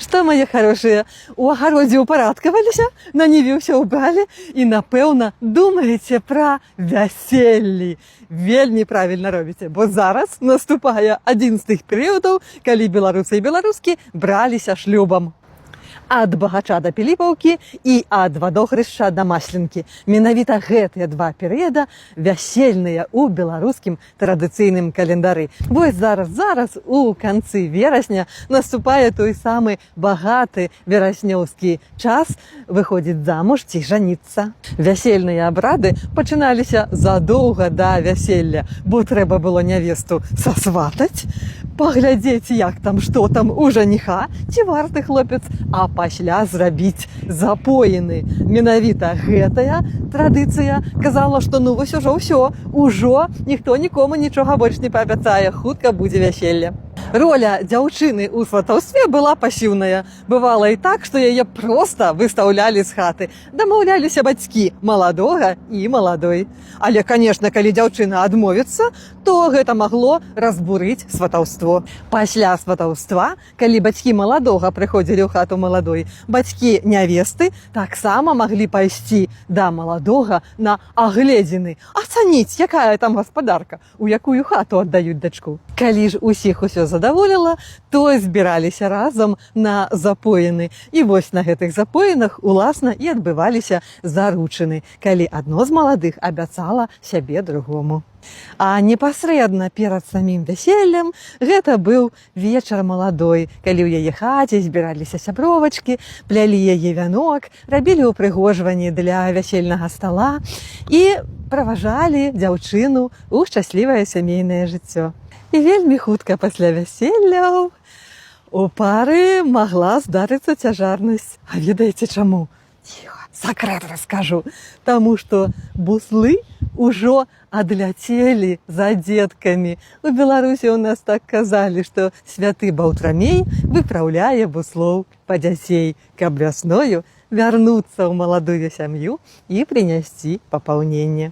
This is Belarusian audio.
Што, мае хорошыя, у агародзе ўпарадкаваліся, на ніве ўсё ўбралі і, напэўна, думаеце пра вяселлі. Вельмі правільна робіце, бо зараз наступае адзін з тых перыядаў, калі беларусы і беларускі браліся шлюбам. Ад багача да піліпаўкі і ад вадохрышча да масленкі. Менавіта гэтыя два перыяда вясельныя ў беларускім традыцыйным календары. Вось зараз у канцы верасня наступае той самы багаты вераснёўскі час выходзіць замуж ці жаніцца. Вясельныя абрады пачыналіся задоўга да вяселля, бо трэба было нявесту сасватаць, паглядзець, як там, што там у жаніха, ці варты хлопец, а пасля зрабіць запоіны. Менавіта гэтая традыцыя казала, што ну вось ўжо ніхто нікому нічога больш не паабяцае, хутка будзе вяселле. Роля дзяўчыны ў сватаўстве была пасіўная. Бывала і так, што яе проста выстаўлялі з хаты. Дамаўляліся бацькі маладога і маладой. Але, канешне, калі дзяўчына адмовіцца, то гэта магло разбурыць сватаўство. Пасля сватаўства, калі бацькі маладога прыходзілі ў хату маладой, бацькі нявесты таксама маглі пайсці да маладога на агледзіны, ацаніць, якая там гаспадарка, у якую хату аддаюць дачку. Калі ж усіх усё задаволіла, то збіраліся разам на запоіны. І вось на гэтых запоінах, уласна, і адбываліся заручыны, калі адно з маладых абяцала сябе другому. А непасрэдна перад самім вяселлем гэта быў вечар маладой, калі ў яе хаце збіраліся сябровачкі, плялі яе вянок, рабілі ўпрыгожванні для вясельнага стала і праважалі дзяўчыну ў шчаслівае сямейнае жыццё. І вельмі хутка пасля вяселля у пары магла здарыцца цяжарнасць. А ведаеце чаму? Ціха, сакрэт раскажу. Таму што буслы ўжо адляцелі за дзеткамі. У Беларусі ў нас так казалі, што святы Баўтрамей выпраўляе буслоў па дзяцей, каб вясною вярнуцца ў маладую сям'ю і прынясці папаўненне.